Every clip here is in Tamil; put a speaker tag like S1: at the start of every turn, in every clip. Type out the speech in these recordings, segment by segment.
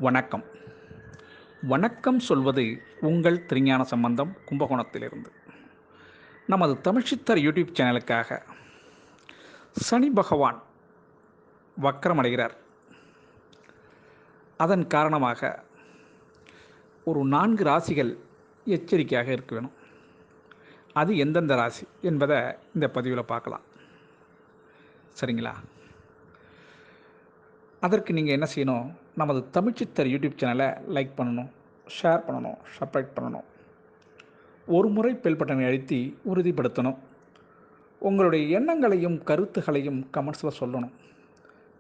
S1: வணக்கம். வணக்கம் சொல்வது உங்கள் திருஞான சம்பந்தம் கும்பகோணத்திலிருந்து. நமது தமிழ்ச்சித்தர் யூடியூப் சேனலுக்காக சனி பகவான் வக்ரமடைகிறார். அதன் காரணமாக ஒரு 4 ராசிகள் எச்சரிக்கையாக இருக்க வேணும். அது எந்தெந்த ராசி என்பதை இந்த பதிவில் பார்க்கலாம். சரிங்களா? அதற்கு நீங்கள் என்ன செய்யணும்? நமது தமிழ்ச்சித்தர் யூடியூப் சேனலை லைக் பண்ணணும், ஷேர் பண்ணணும், சப்ஸ்கிரைப் பண்ணணும். ஒரு முறை பெல் பட்டனை அழுத்தி உறுதிப்படுத்தணும். உங்களுடைய எண்ணங்களையும் கருத்துகளையும் கமெண்ட்ஸில் சொல்லணும்.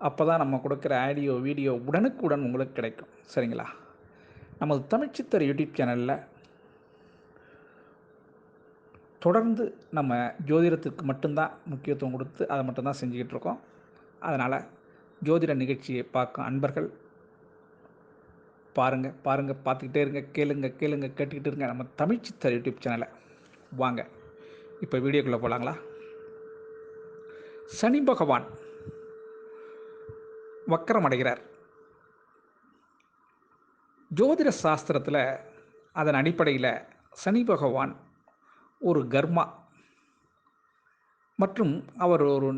S1: அப்போ தான் நம்ம கொடுக்குற ஆடியோ வீடியோ உடனுக்குடன் உங்களுக்கு கிடைக்கும். சரிங்களா? நமது தமிழ்ச்சித்தர் யூடியூப் சேனலில் தொடர்ந்து நம்ம ஜோதிடத்துக்கு மட்டும்தான் முக்கியத்துவம் கொடுத்து அதை மட்டும்தான் செஞ்சுக்கிட்டு இருக்கோம். அதனால் ஜோதிட நிகழ்ச்சியை பார்க்கும் அன்பர்கள் பாருங்கள், பார்த்துக்கிட்டே இருங்க, கேட்டுக்கிட்டு இருங்க நம்ம தமிழ்ச்சித்தர் யூடியூப் சேனலை. வாங்க இப்போ வீடியோக்குள்ளே போகலாங்களா? சனி பகவான் வக்கரமடைகிறார். ஜோதிட சாஸ்திரத்தில் அதன் அடிப்படையில் சனி பகவான் ஒரு கர்மா மற்றும் அவர் ஒரு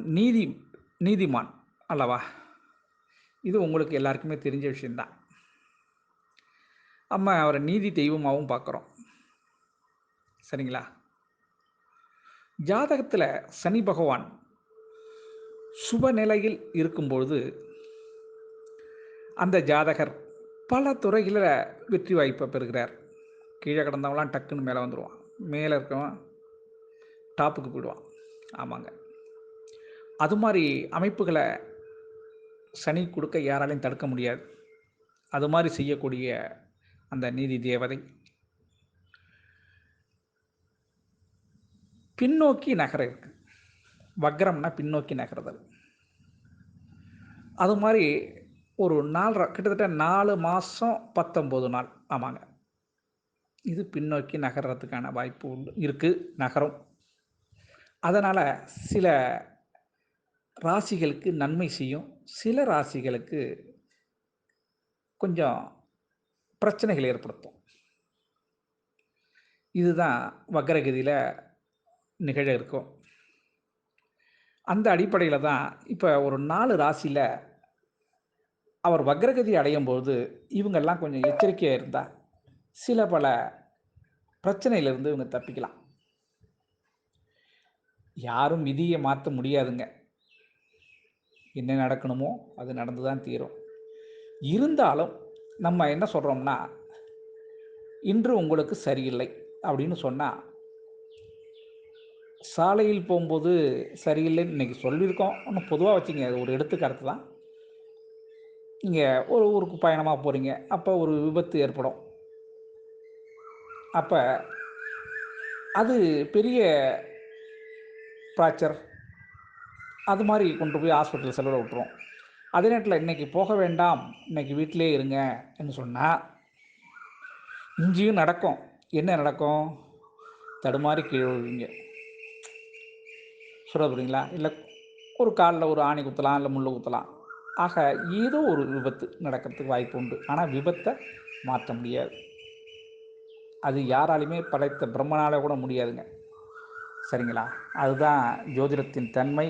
S1: நீதிமான் அல்லவா? இது உங்களுக்கு எல்லாருக்குமே தெரிஞ்ச விஷயந்தான். நம்ம அவரை நீதி தெய்வமாகவும் பார்க்குறோம். சரிங்களா? ஜாதகத்தில் சனி பகவான் சுப நிலையில் இருக்கும்பொழுது அந்த ஜாதகர் பல துறைகளில் வெற்றி வாய்ப்பை பெறுகிறார். கீழே கிடந்தவங்களாம் டக்குன்னு மேலே வந்துடுவான், மேலே இருக்கவன் டாப்புக்கு போயிடுவான். ஆமாங்க, அது மாதிரி அமைப்புகளை சனி கொடுக்க யாராலையும் தடுக்க முடியாது. அது மாதிரி செய்யக்கூடிய அந்த நீதி தேவதை பின்னோக்கி நகர இருக்கு. வக்ரம்னா பின்னோக்கி நகர்தல். அது மாதிரி ஒரு கிட்டத்தட்ட 4 மாதம் 19 நாள். ஆமாங்க, இது பின்னோக்கி நகர்றதுக்கான வாய்ப்பு இருக்குது, நகரும். அதனால் சில ராசிகளுக்கு நன்மை செய்யும், சில ராசிகளுக்கு கொஞ்சம் பிரச்சனைகள் ஏற்படுத்தும். இதுதான் வக்ரகதியில் நிகழ இருக்கும். அந்த அடிப்படையில் தான் இப்போ ஒரு 4 ராசியில் அவர் வக்ரகதி அடையும் போது இவங்கெல்லாம் கொஞ்சம் எச்சரிக்கையாக இருந்தால் சில பல பிரச்சனையிலிருந்து இவங்க தப்பிக்கலாம். யாரும் விதியை மாற்ற முடியாதுங்க. என்ன நடக்கணுமோ அது நடந்து தான் தீரும். இருந்தாலும் நம்ம என்ன சொல்கிறோம்னா, இன்று உங்களுக்கு சரியில்லை அப்படின்னு சொன்னால், சாலையில் போகும்போது சரியில்லைன்னு இன்றைக்கி சொல்லியிருக்கோம். ஒன்றும் பொதுவாக வச்சுங்க, அது ஒரு எடுத்துக்காட்டு தான். நீங்கள் ஒரு ஊருக்கு பயணமாக போகிறீங்க, அப்போ ஒரு விபத்து ஏற்படும். அப்போ அது பெரிய ஃப்ராக்சர் அது மாதிரி கொண்டு போய் ஹாஸ்பிட்டல் செலவில் விட்டுரும். அதே நேரத்தில் இன்றைக்கி போக வேண்டாம், இன்றைக்கி வீட்டிலே இருங்க என்று சொன்னால் இங்கேயும் நடக்கும். என்ன நடக்கும்? தடுமாறி கீழே விழுவீங்க. சொல்ல புரியுங்களா? இல்லை ஒரு காலில் ஒரு ஆணி குத்தலாம், இல்லை முள் குத்தலாம். ஆக ஏதோ ஒரு விபத்து நடக்கிறதுக்கு வாய்ப்பு உண்டு. ஆனால் விபத்தை மாற்ற முடியாது. அது யாராலையுமே படைத்த பிரம்மனால் கூட முடியாதுங்க. சரிங்களா? அதுதான் ஜோதிடத்தின் தன்மை.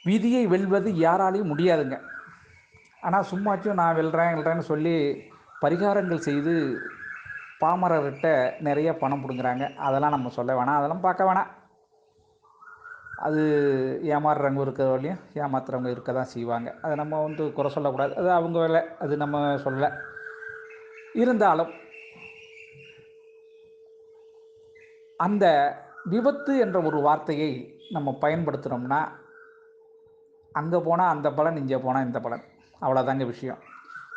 S1: விதியை வெல்வது யாராலையும் முடியாதுங்க. ஆனால் சும்மாச்சும் நான் வெல்றேன்னு சொல்லி பரிகாரங்கள் செய்து பாமரர்கிட்ட நிறைய பணம் பிடுங்குறாங்க. அதெல்லாம் நம்ம சொல்ல வேணாம், அதெல்லாம் பார்க்க வேணாம். அது ஏமாறுறவங்க இருக்கிறவங்களையும் ஏமாத்துறவங்க இருக்க தான் செய்வாங்க. அதை நம்ம குறை சொல்லக்கூடாது. அது அவங்க வேலை, அது நம்ம சொல்லலை. இருந்தாலும் அந்த விபத்து என்ற ஒரு வார்த்தையை நம்ம பயன்படுத்துகிறோம்னா, அங்கே போனால் அந்த பலன், இங்கே போனால் இந்த பலன். அவ்வளோதாங்க விஷயம்.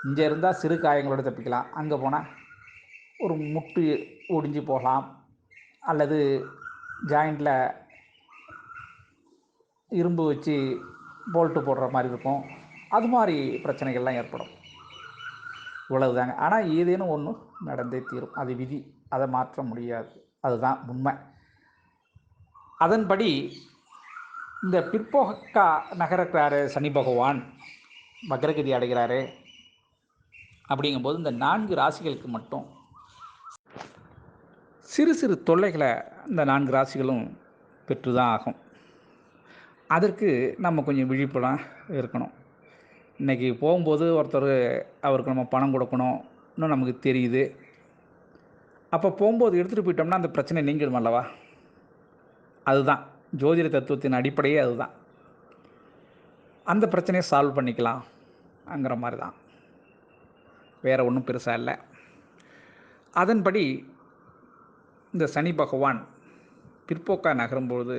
S1: இங்கே இருந்தால் சிறு காயங்களோடு தப்பிக்கலாம், அங்கே போனால் ஒரு முட்டு ஒடிஞ்சு போகலாம், அல்லது ஜாயிண்டில் இரும்பு வச்சு போல்ட்டு போடுற மாதிரி இருக்கும். அது மாதிரி பிரச்சனைகள்லாம் ஏற்படும். இவ்வளவுதாங்க. ஆனால் ஏதேனும் ஒன்று நடந்தே தீரும். அது விதி, அதை மாற்ற முடியாது. அதுதான் உண்மை. அதன்படி இந்த பிற்போக்கா நகர்கிறாரு சனி பகவான், வக்ரகதி அடைகிறாரு. அப்படிங்கும்போது இந்த 4 ராசிகளுக்கு மட்டும் சிறு சிறு தொல்லைகளை இந்த 4 ராசிகளும் பெற்று தான் ஆகும். அதற்கு நம்ம கொஞ்சம் விழிப்புணர்வாக இருக்கணும். இன்றைக்கி போகும்போது ஒருத்தர் அவருக்கு நம்ம பணம் கொடுக்கணும்னு நமக்கு தெரியுது. அப்போ போகும்போது எடுத்துகிட்டு போயிட்டோம்னா அந்த பிரச்சனை நீங்கிடும் அல்லவா? அதுதான் ஜோதிட தத்துவத்தின் அடிப்படையே அதுதான். அந்த பிரச்சனையை சால்வ் பண்ணிக்கலாம்ங்கிற மாதிரி தான், வேறு ஒன்றும் பெருசாக இல்லை. அதன்படி இந்த சனி பகவான் பிற்போக்காக நகரும்போது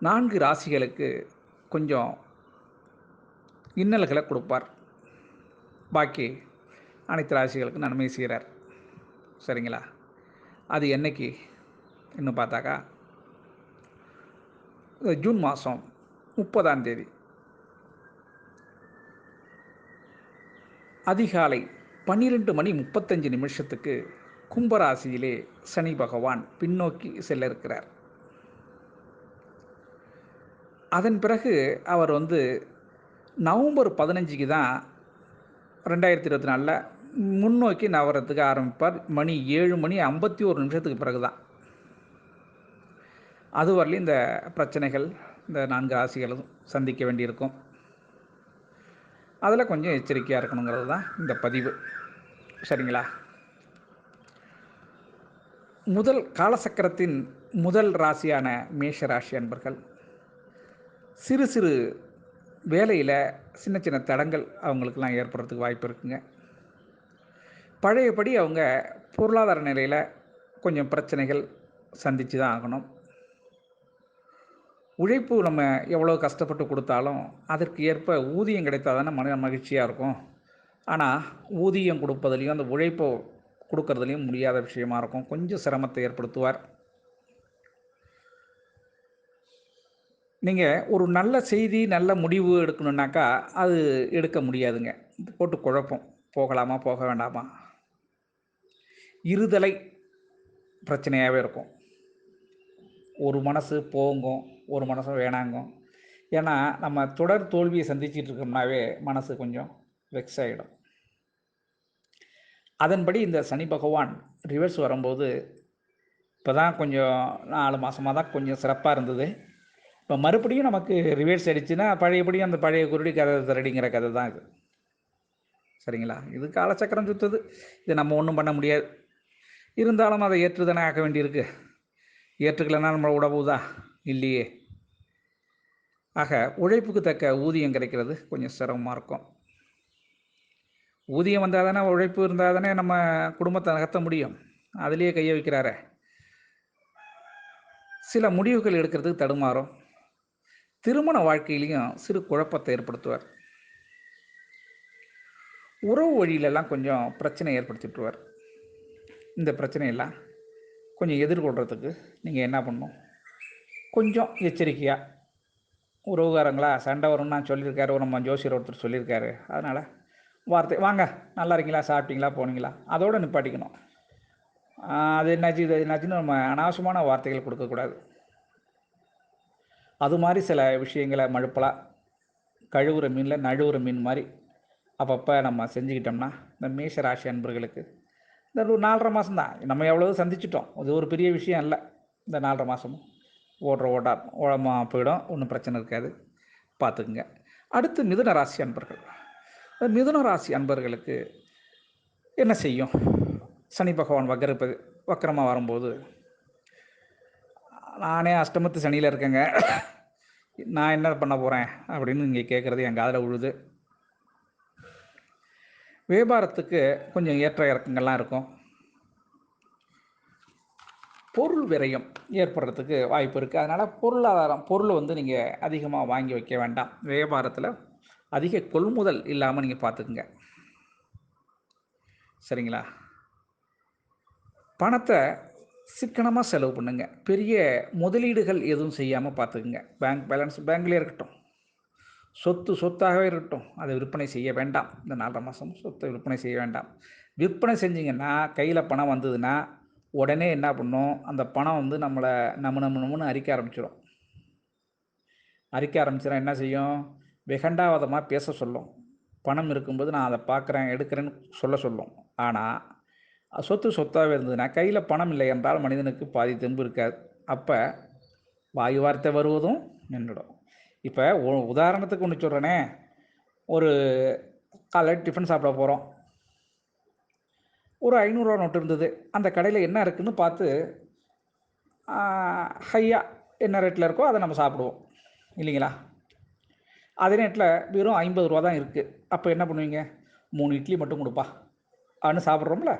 S1: 4 ராசிகளுக்கு கொஞ்சம் இன்னல்களை கொடுப்பார். பாக்கி அனைத்து ராசிகளுக்கும் நன்மை செய்கிறார். சரிங்களா? அது என்னைக்கு இன்னும் பார்த்தாக்கா ஜூன் மாதம் 30ஆம் தேதி அதிகாலை 12:35 கும்பராசியிலே சனி பகவான் பின்னோக்கி செல்ல இருக்கிறார். அதன் பிறகு அவர் நவம்பர் 15 தான் 2024 முன்னோக்கி நகரத்துக்கு ஆரம்பிப்பார். மணி 7:51 பிறகு தான். அதுவரையிலும் இந்த பிரச்சனைகள் இந்த 4 ராசிகளும் சந்திக்க வேண்டியிருக்கும். அதில் கொஞ்சம் எச்சரிக்கையாக இருக்கணுங்கிறது தான் இந்த பதிவு. சரிங்களா? முதல் காலசக்கரத்தின் முதல் ராசியான மேஷ ராசி அன்பர்கள் சிறு சிறு வேலையில் சின்ன சின்ன தடங்கள் அவங்களுக்கெல்லாம் ஏற்படுறதுக்கு வாய்ப்பு இருக்குங்க. பழையபடி அவங்க பொருளாதார நிலையில் கொஞ்சம் பிரச்சனைகள் சந்தித்து தான் ஆகணும். உழைப்பு நம்ம எவ்வளோ கஷ்டப்பட்டு கொடுத்தாலும் அதற்கு ஏற்ப ஊதியம் கிடைத்தால் தானே மகிழ்ச்சியாக இருக்கும். ஆனால் ஊதியம் கொடுப்பதுலேயும் அந்த உழைப்பை கொடுக்கறதுலையும் முடியாத விஷயமா இருக்கும். கொஞ்சம் சிரமத்தை ஏற்படுத்துவார். நீங்கள் ஒரு நல்ல செய்தி நல்ல முடிவு எடுக்கணுன்னாக்கா அது எடுக்க முடியாதுங்க. போட்டு குழப்பம், போகலாமா போக வேண்டாமா, இருதலை பிரச்சனையாகவே இருக்கும். ஒரு மனசு போங்கும், ஒரு மனசு வேணாங்கும். ஏன்னா நம்ம தொடர் தோல்வியை சந்திச்சிட்டு இருக்கோம்னாவே மனசு கொஞ்சம் வெக்ஸ் ஆகிடும். அதன்படி இந்த சனி பகவான் ரிவர்ஸ் வரும்போது இப்போ தான் கொஞ்சம் 4 மாதமாக தான் கொஞ்சம் சிறப்பாக இருந்தது. இப்போ மறுபடியும் நமக்கு ரிவர்ஸ் அடிச்சுன்னா பழையபடியும் அந்த பழைய குருடி கதை திரடிங்கிற கதை தான் இது. சரிங்களா? இது காலச்சக்கரம் சுற்றுது. இது நம்ம ஒன்றும் பண்ண முடியாது. இருந்தாலும் அதை ஏற்று தானே ஆக்க வேண்டியிருக்கு. ஏற்றுக்கலைன்னா நம்மளை உடவுதா? இல்லையே. ஆக உழைப்புக்கு தக்க ஊதியம் கிடைக்கிறது கொஞ்சம் சிரமமாக இருக்கும். ஊதியம் வந்தால் தானே, உழைப்பு இருந்தால் தானே நம்ம குடும்பத்தை நகர்த்த முடியும். அதுலேயே கையை வைக்கிறாரே. சில முடிவுகள் எடுக்கிறதுக்கு தடுமாறும். திருமண வாழ்க்கையிலையும் சிறு குழப்பத்தை ஏற்படுத்துவார். உறவு வழியிலெல்லாம் கொஞ்சம் பிரச்சனை ஏற்படுத்திவிட்டுருவார். இந்த பிரச்சனையெல்லாம் கொஞ்சம் எதிர்கொள்கிறதுக்கு நீங்கள் என்ன பண்ணணும்? கொஞ்சம் எச்சரிக்கையாக, உறவுகாரங்களா சண்டை வரும்னு நான் சொல்லியிருக்காரு, நம்ம ஜோசியர் ஒருத்தர் சொல்லியிருக்காரு, அதனால் வார்த்தை வாங்க நல்லா இருக்கீங்களா, சாப்பிட்டீங்களா, போனீங்களா, அதோடு நிப்பாட்டிக்கணும். அது என்னாச்சு இது என்னாச்சுன்னு நம்ம அனாவசியமான வார்த்தைகள் கொடுக்கக்கூடாது. அது மாதிரி சில விஷயங்களை மழுப்பலாம். கழுவுற மீனில் நழுவுற மீன் மாதிரி அப்பப்போ நம்ம செஞ்சுக்கிட்டோம்னா இந்த மேஷ ராசி அன்பர்களுக்கு இந்த ஒரு 4.5 மாதம் தான். நம்ம எவ்வளோ சந்திச்சிட்டோம், அது ஒரு பெரிய விஷயம் இல்லை. இந்த 4.5 மாதமும் ஓடமாக போயிடும், ஒன்றும் பிரச்சனை இருக்காது. பார்த்துக்குங்க. அடுத்து மிதுன ராசி அன்பர்கள். மிதுன ராசி அன்பர்களுக்கு என்ன செய்யும்? சனி பகவான் வக்கரமாக வரும்போது, நானே அஷ்டமத்து சனியில் இருக்கேங்க, நான் என்ன பண்ண போகிறேன் அப்படின்னு நீங்கள் கேட்குறது என் காதில் விழுது. வியாபாரத்துக்கு கொஞ்சம் ஏற்ற இறக்கங்கள்லாம் இருக்கும். பொருள் விரயம் ஏற்படுறதுக்கு வாய்ப்பு இருக்குது. அதனால் பொருள் நீங்கள் அதிகமாக வாங்கி வைக்க வேண்டாம். வியாபாரத்தில் அதிக கொள்முதல் இல்லாமல் நீங்கள் பார்த்துக்குங்க. சரிங்களா? பணத்தை சிக்கனமாக செலவு பண்ணுங்க. பெரிய முதலீடுகள் எதுவும் செய்யாமல் பார்த்துக்குங்க. பேங்க் பேலன்ஸ் பேங்க்லேயே இருக்கட்டும். சொத்தாகவே இருக்கட்டும். அதை விற்பனை செய்ய வேண்டாம். இந்த 4.5 மாதம் சொத்தை விற்பனை செய்ய வேண்டாம். விற்பனை செஞ்சிங்கன்னா கையில் பணம் வந்ததுன்னா உடனே என்ன பண்ணும், அந்த பணம் நம்மளை நம்மன்னு அரிக்க ஆரம்பிச்சிடும். அரிக்க ஆரம்பிச்சிடும் என்ன செய்யும்? வெகண்டாவாதமாக பேச சொல்லும். பணம் இருக்கும்போது நான் அதை பார்க்குறேன், எடுக்கிறேன்னு சொல்லும். ஆனால் சொத்து சொத்தாகவே இருந்ததுன்னா, கையில் பணம் இல்லை என்றால் மனிதனுக்கு பாதி தெம்பு இருக்காது. அப்போ வாய் வார்த்தை வருவதும் நின்றுடும். இப்போ உதாரணத்துக்கு ஒன்று சொல்கிறேனே, ஒரு காலையில் டிஃபன் சாப்பிட போகிறோம். ஒரு ரூ. 500 நோட்டு இருந்தது. அந்த கடையில் என்ன இருக்குன்னு பார்த்து ஹையாக என்ன ரேட்டில் இருக்கோ அதை நம்ம சாப்பிடுவோம் இல்லைங்களா? அதே நேரத்தில் வெறும் ரூ. 50 தான் இருக்குது. அப்போ என்ன பண்ணுவீங்க? 3 இட்லி மட்டும் கொடுப்பா அப்படின்னு சாப்பிட்றோம்ல.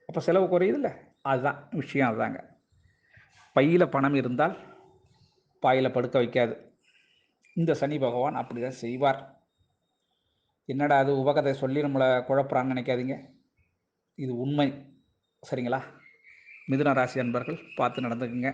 S1: அப்போ செலவு குறையுதுல்ல. அதுதான் விஷயம். அதுதாங்க, பையில் பணம் இருந்தால் பாயில் படுக்க வைக்காது. இந்த சனி பகவான் அப்படி தான் செய்வார். என்னடா அது உபகதை சொல்லி நம்மளை குழப்புறான்னு நினைக்காதீங்க. இது உண்மை. சரிங்களா? மிதுன ராசி அன்பர்கள் பார்த்து நடந்துக்குங்க.